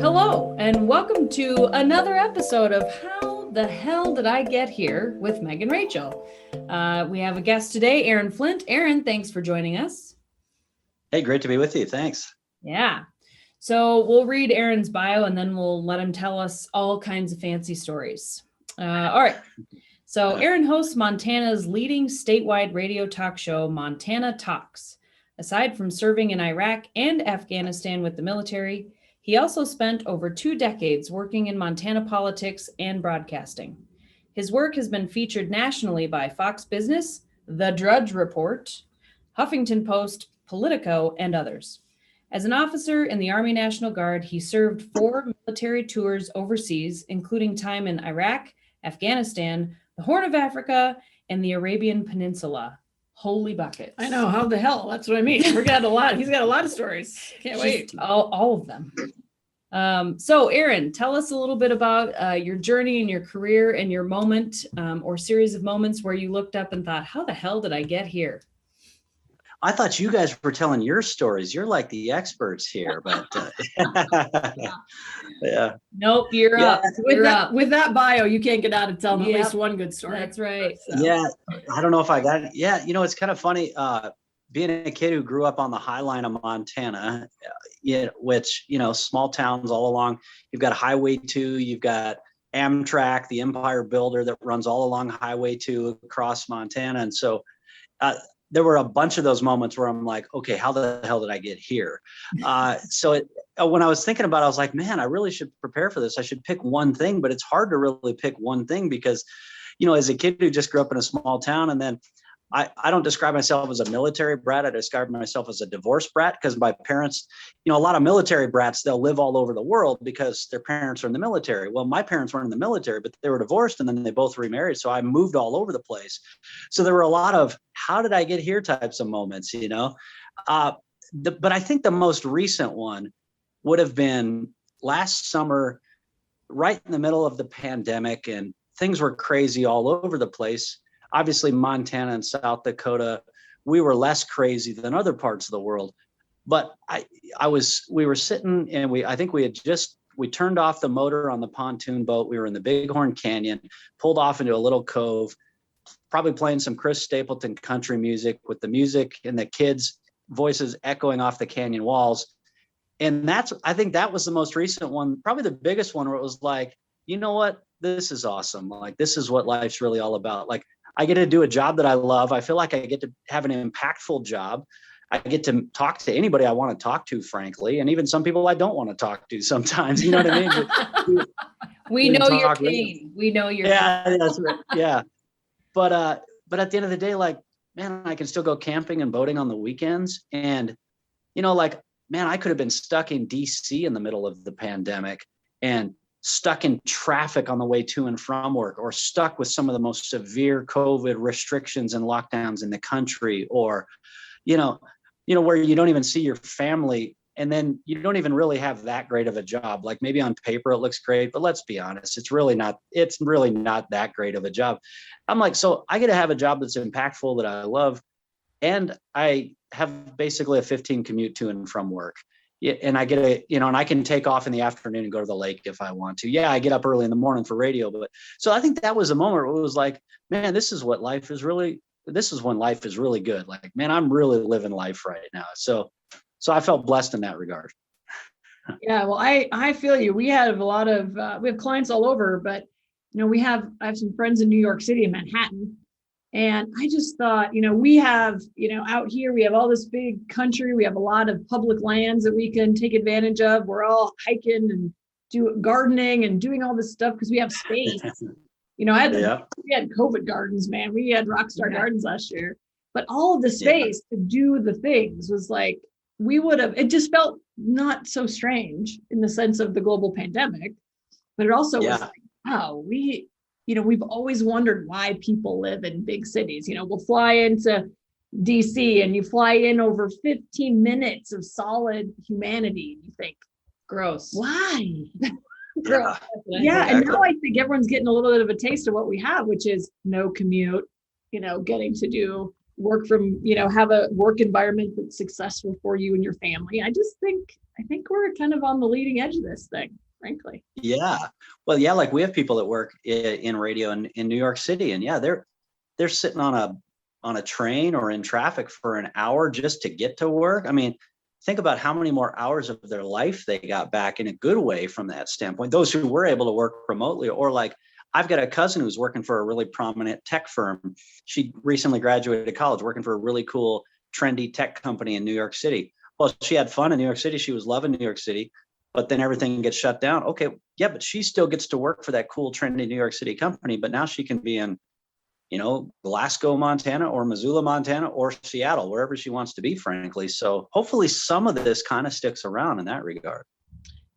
Hello, and welcome to another episode of How the Hell Did I Get Here with Meg and Rachel. We have a guest today, Aaron Flint. Aaron, thanks for joining us. Hey, great to be with you. Thanks. Yeah. So we'll read Aaron's bio and then we'll let him tell us all kinds of fancy stories. All right. So Aaron hosts Montana's leading statewide radio talk show, Montana Talks. Aside from serving in Iraq and Afghanistan with the military, he also spent over 2 decades working in Montana politics and broadcasting. His work has been featured nationally by Fox Business, The Drudge Report, Huffington Post, Politico, and others. As an officer in the Army National Guard, he served 4 military tours overseas, including time in Iraq, Afghanistan, the Horn of Africa, and the Arabian Peninsula. Holy buckets. I know, how the hell? That's what I mean. He's got a lot of stories. Can't wait. All of them. So Aaron, tell us a little bit about your journey and your career and your moment or series of moments where you looked up and thought, how the hell did I get here? I thought you guys were telling your stories. You're like the experts here, but yeah. Nope, you're up. With that bio, you can't get out of telling at least one good story. That's right. So. Yeah, I don't know if I got it. Yeah, it's kind of funny. Being a kid who grew up on the High Line of Montana, which, small towns all along. You've got Highway 2, you've got Amtrak, the Empire Builder that runs all along Highway 2 across Montana. And so there were a bunch of those moments where I'm like, okay, how the hell did I get here? When I was thinking about it, I was like, man, I really should prepare for this. I should pick one thing, but it's hard to really pick one thing because, as a kid who just grew up in a small town, and then I don't describe myself as a military brat. I describe myself as a divorced brat because my parents, a lot of military brats, they'll live all over the world because their parents are in the military. Well, my parents weren't in the military, but they were divorced and then they both remarried. So I moved all over the place. So there were a lot of how did I get here types of moments, but I think the most recent one would have been last summer, right in the middle of the pandemic, and things were crazy all over the place. Obviously, Montana and South Dakota, we were less crazy than other parts of the world. But we were sitting and we turned off the motor on the pontoon boat. We were in the Bighorn Canyon, pulled off into a little cove, probably playing some Chris Stapleton country music with the music and the kids' voices echoing off the canyon walls. And I think that was the most recent one, probably the biggest one, where it was like, you know what? This is awesome. Like, this is what life's really all about. Like, I get to do a job that I love. I feel like I get to have an impactful job. I get to talk to anybody I want to talk to, frankly, and even some people I don't want to talk to sometimes. You know what I mean? We know your pain. We know your pain. That's right. Yeah. But at the end of the day, like, man, I can still go camping and boating on the weekends. And, man, I could have been stuck in DC in the middle of the pandemic and stuck in traffic on the way to and from work, or stuck with some of the most severe COVID restrictions and lockdowns in the country, or, where you don't even see your family. And then you don't even really have that great of a job. Like, maybe on paper it looks great, but let's be honest, it's really not that great of a job. I'm like, so I get to have a job that's impactful, that I love. And I have basically a 15 commute to and from work. Yeah, and I get and I can take off in the afternoon and go to the lake if I want to. Yeah, I get up early in the morning for radio, but so I think that was a moment where it was like, man, this is when life is really good. Like, man, I'm really living life right now. So I felt blessed in that regard. Yeah, well, I feel you. We have a lot of we have clients all over, but I have some friends in New York City and Manhattan. And I just thought, we have, out here, we have all this big country. We have a lot of public lands that we can take advantage of. We're all hiking and gardening and doing all this stuff because we have space. We had COVID gardens, man. We had Rockstar Gardens last year. But all of the space to do the things was like, it just felt not so strange in the sense of the global pandemic. But it also was like, wow, we've always wondered why people live in big cities. We'll fly into DC and you fly in over 15 minutes of solid humanity. And you think, gross. Why? Gross. Yeah. And now I think everyone's getting a little bit of a taste of what we have, which is no commute, getting to do, work from, have a work environment that's successful for you and your family. I think we're kind of on the leading edge of this thing, frankly. Yeah. Well, yeah, like we have people that work in radio in New York City, and yeah, they're sitting on a train or in traffic for an hour just to get to work. I mean, think about how many more hours of their life they got back in a good way from that standpoint. Those who were able to work remotely, or like I've got a cousin who's working for a really prominent tech firm. She recently graduated college, working for a really cool, trendy tech company in New York City. Well, she had fun in New York City. She was loving New York City, but then everything gets shut down. Okay, yeah, but she still gets to work for that cool, trendy New York City company. But now she can be in, Glasgow, Montana, or Missoula, Montana, or Seattle, wherever she wants to be, frankly. So hopefully some of this kind of sticks around in that regard.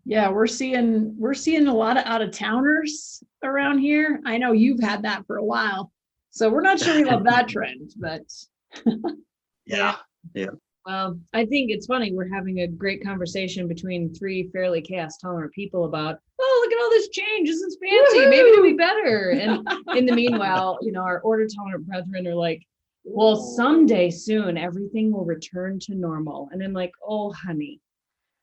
Yeah, we're seeing a lot of out-of-towners around here. I know you've had that for a while, so we're not sure we love that trend, but Yeah. Well, I think it's funny. We're having a great conversation between three fairly chaos tolerant people about, oh, look at all this change. This is fancy. Maybe it'll be better. And in the meanwhile, our order tolerant brethren are like, well, someday soon, everything will return to normal. And I'm like, oh, honey,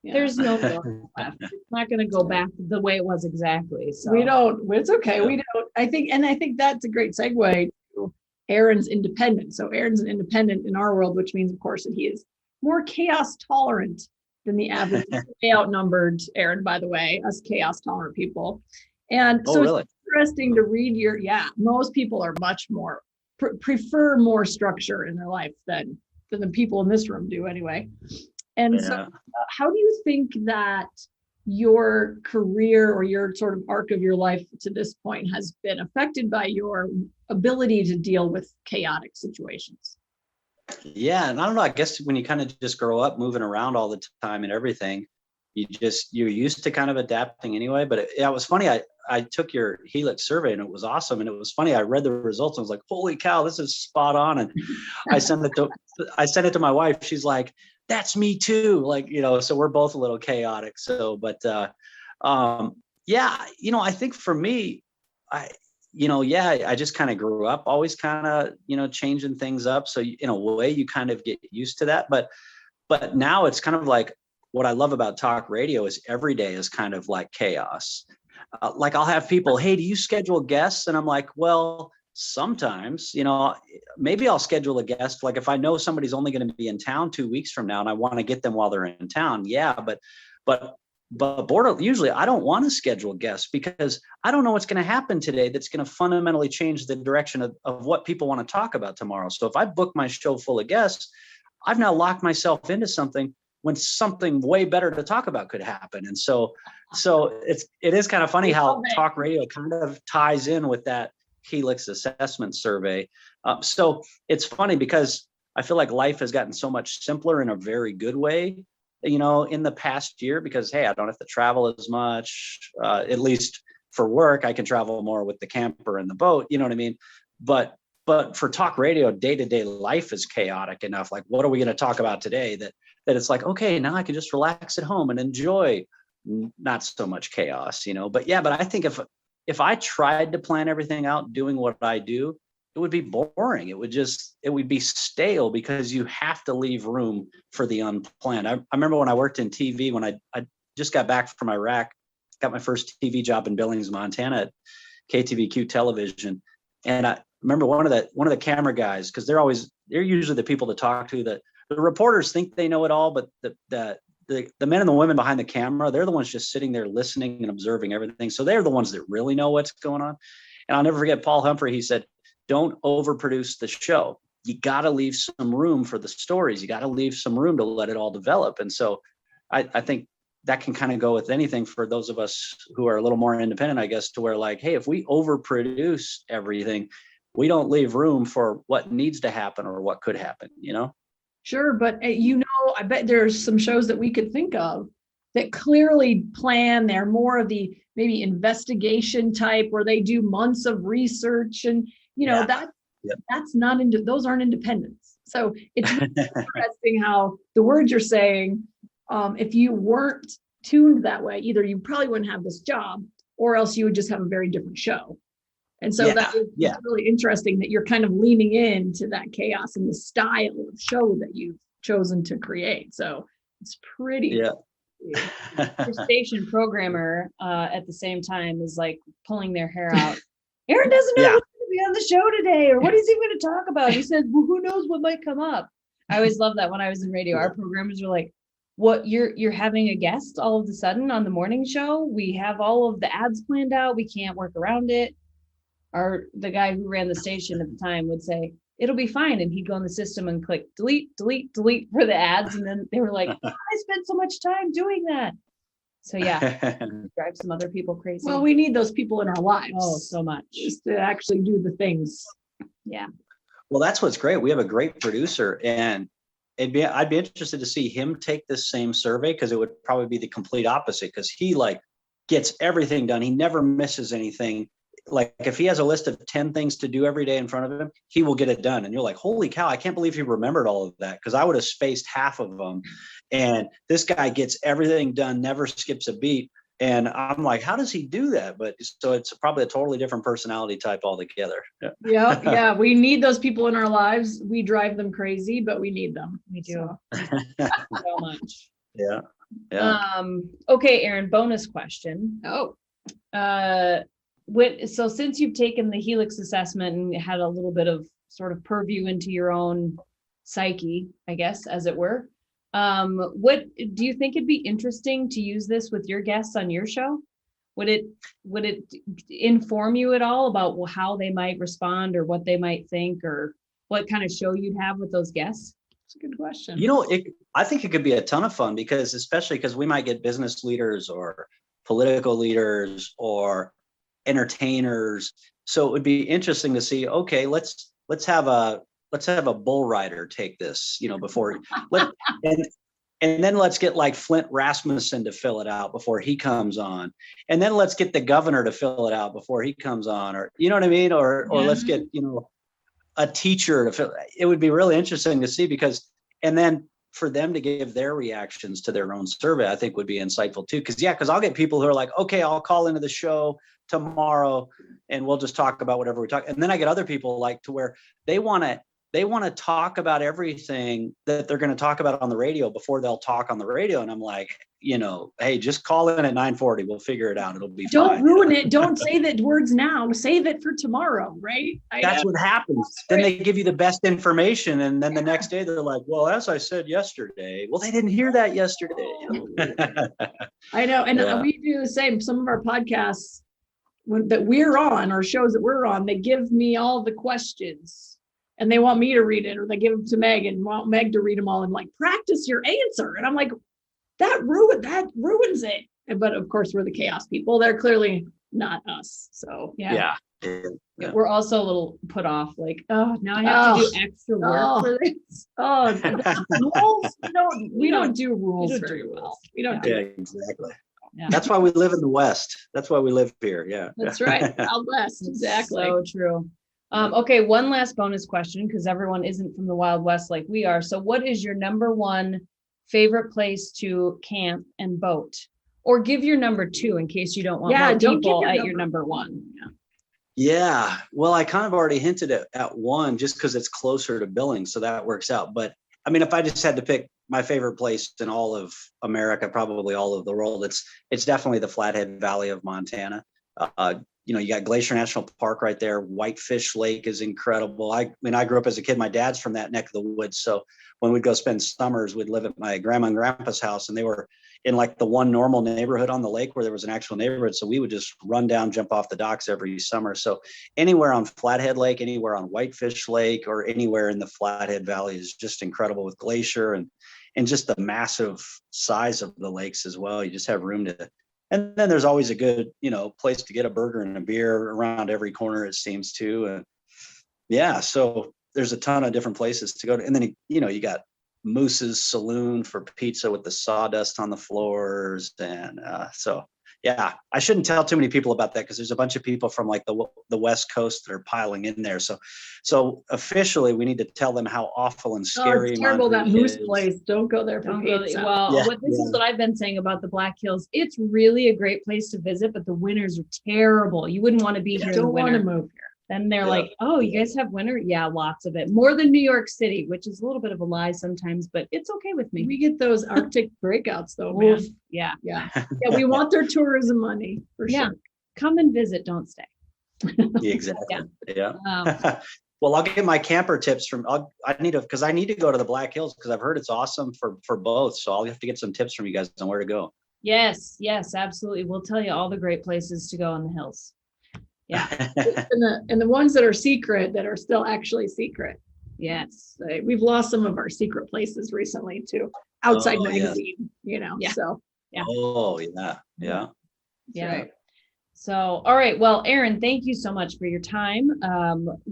there's no normal left. It's not going to go back the way it was exactly. So we don't. It's okay. We don't. I think that's a great segue to Aaron's independent. So Aaron's an independent in our world, which means, of course, that he is more chaos tolerant than the average. Way outnumbered, Aaron, by the way, us chaos tolerant people. And so really? It's interesting to read most people are much more prefer more structure in their life than the people in this room do anyway. And so how do you think that your career or your sort of arc of your life to this point has been affected by your ability to deal with chaotic situations? Yeah, and I don't know, I guess when you kind of just grow up moving around all the time and everything, you're used to kind of adapting anyway. But it was funny, I took your Helix survey and it was awesome. And it was funny, I read the results and I was like, holy cow, this is spot on. And I sent it to my wife. She's like, that's me too. Like, so we're both a little chaotic. So, but I think for me, I just kind of grew up always kind of, changing things up. So in a way you kind of get used to that. But now it's kind of like, what I love about talk radio is every day is kind of like chaos. Like I'll have people, hey, do you schedule guests? And I'm like, well, sometimes, maybe I'll schedule a guest. Like if I know somebody's only going to be in town 2 weeks from now and I want to get them while they're in town. Yeah. But usually I don't want to schedule guests because I don't know what's going to happen today that's going to fundamentally change the direction of what people want to talk about tomorrow. So if I book my show full of guests, I've now locked myself into something when something way better to talk about could happen. And so it is kind of funny how talk radio kind of ties in with that Helix Assessment survey. So it's funny because I feel like life has gotten so much simpler in a very good way, in the past year, because, hey, I don't have to travel as much, at least for work. I can travel more with the camper and the boat, you know what I mean? But for talk radio, day-to-day life is chaotic enough. Like, what are we going to talk about today that it's like, okay, now I can just relax at home and enjoy not so much chaos, but I think if I tried to plan everything out doing what I do, it would be boring. It would be stale because you have to leave room for the unplanned. I remember when I worked in TV, when I just got back from Iraq, got my first TV job in Billings, Montana at KTVQ television. And I remember one of the camera guys, because they're usually the people to talk to. The reporters think they know it all, but the men and the women behind the camera, they're the ones just sitting there listening and observing everything. So they're the ones that really know what's going on. And I'll never forget Paul Humphrey. He said, don't overproduce the show. You got to leave some room for the stories. You got to leave some room to let it all develop. And so I think that can kind of go with anything for those of us who are a little more independent, I guess, to where like, hey, if we overproduce everything, we don't leave room for what needs to happen or what could happen, Sure, but I bet there's some shows that we could think of that clearly plan. They're more of the maybe investigation type where they do months of research and that's not those aren't independents. So it's interesting how the words you're saying, if you weren't tuned that way, either you probably wouldn't have this job or else you would just have a very different show. And so it's really interesting that you're kind of leaning into that chaos and the style of show that you've chosen to create. So it's pretty. Your station programmer at the same time is like pulling their hair out. Aaron doesn't know who's going to be on the show today, or what is he going to talk about? He says, well, who knows what might come up. I always love that when I was in radio. Our programmers were like, what, you're having a guest all of a sudden on the morning show? We have all of the ads planned out. We can't work around it. The guy who ran the station at the time would say, it'll be fine. And he'd go in the system and click delete, delete, delete for the ads. And then they were like, I spent so much time doing that. So drive some other people crazy. Well, we need those people in our lives. Oh, so much. Just to actually do the things. Yeah. Well, that's what's great. We have a great producer, and I'd be interested to see him take this same survey, because it would probably be the complete opposite, because he like gets everything done. He never misses anything. Like if he has a list of 10 things to do every day in front of him, he will get it done. And you're like, holy cow, I can't believe he remembered all of that, because I would have spaced half of them. And this guy gets everything done, never skips a beat. And I'm like, how does he do that? But so it's probably a totally different personality type altogether. Yeah. We need those people in our lives. We drive them crazy, but we need them. We do so much. Yeah. Okay, Aaron, bonus question. So since you've taken the Helix assessment and had a little bit of sort of purview into your own psyche, I guess, as it were, what do you think it'd be interesting to use this with your guests on your show? Would it inform you at all about how they might respond, or what they might think, or what kind of show you'd have with those guests? That's a good question. I think it could be a ton of fun, especially because we might get business leaders or political leaders or entertainers. So it would be interesting to see, okay, let's have a bull rider take this, before and then let's get like Flint Rasmussen to fill it out before he comes on. And then let's get the governor to fill it out before he comes on, or, you know what I mean? Or let's get, a teacher to fill. It would be really interesting to see, and then for them to give their reactions to their own survey, I think would be insightful too. Because I'll get people who are like, okay, I'll call into the show tomorrow and we'll just talk about whatever we talk. And then I get other people like to where they want to talk about everything that they're going to talk about on the radio before they'll talk on the radio. And I'm like, hey, just call in at 9:40. We'll figure it out. It'll be Don't fine. ruin it. Don't say that words now. Save it for tomorrow, right? That's what happens. Then they give you the best information. And then the next day they're like, well, as I said yesterday, well, they didn't hear that yesterday. I know. And we do the same. Some of our podcasts that we're on, or shows that we're on, they give me all the questions. And they want me to read it, or they give them to Meg and want Meg to read them all and like, practice your answer. And I'm like, that ruins it. But of course, we're the chaos people. They're clearly not us. So yeah. We're also a little put off, like, oh, now I have to do extra work for this. Rules? We don't do rules very well. We don't do exactly. Yeah. That's why we live in the West. That's why we live here. Yeah. That's right. Out West. Exactly. So true. Okay, one last bonus question, because everyone isn't from the Wild West like we are. So what is your number one favorite place to camp and boat? Or give your number two in case you don't want more people at your number one. Yeah. Well, I kind of already hinted at one, just because it's closer to Billings, so that works out. But I mean, if I just had to pick my favorite place in all of America, probably all of the world, it's definitely the Flathead Valley of Montana. You got Glacier National Park right there. Whitefish Lake is incredible. I grew up as a kid. My dad's from that neck of the woods. So when we'd go spend summers, we'd live at my grandma and grandpa's house, and they were in like the one normal neighborhood on the lake where there was an actual neighborhood. So we would just run down, jump off the docks every summer. So anywhere on Flathead Lake, anywhere on Whitefish Lake, or anywhere in the Flathead Valley is just incredible, with glacier and just the massive size of the lakes as well. You just have room to. And then there's always a good, place to get a burger and a beer around every corner, it seems to. And so there's a ton of different places to go to. And then, you got Moose's Saloon for pizza with the sawdust on the floors. And so Yeah, I shouldn't tell too many people about that because there's a bunch of people from like the West Coast that are piling in there. So officially, we need to tell them how awful and Oh, scary. it's terrible, that Monterey moose is. place. Don't go there for Don't go pizza. there. Well, Yeah, this is what I've been saying about the Black Hills. It's really a great place to visit, but the winters are terrible. You wouldn't want to be here in the Don't want to winter. move here. Then they're Yeah. like, oh, you guys have winter? Yeah, lots of it. More than New York City, which is a little bit of a lie sometimes, but it's okay with me. We get those Arctic breakouts though, man. Oof, yeah. Yeah. Yeah, we want their tourism money for Yeah. sure. Come and visit, don't stay. Exactly. Yeah. Um, Well, I'll get my camper tips from. I need to go to the Black Hills because I've heard it's awesome for both. So I'll have to get some tips from you guys on where to go. yes, absolutely. We'll tell you all the great places to go in the hills. Yeah. And the ones that are secret, that are still actually secret. Yes. We've lost some of our secret places recently too. Outside Oh, yeah. magazine, Yeah. So Yeah. Oh yeah. Yeah. right. So, all right. Well, Aaron, thank you so much for your time.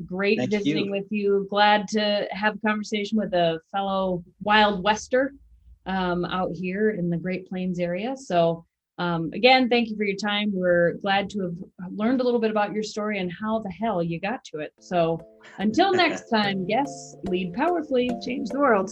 Great Thank visiting you. with you. Glad to have a conversation with a fellow Wild Wester out here in the Great Plains area. So, again, thank you for your time. We're glad to have learned a little bit about your story and how the hell you got to it. So, until next time, yes, lead powerfully, Change the world.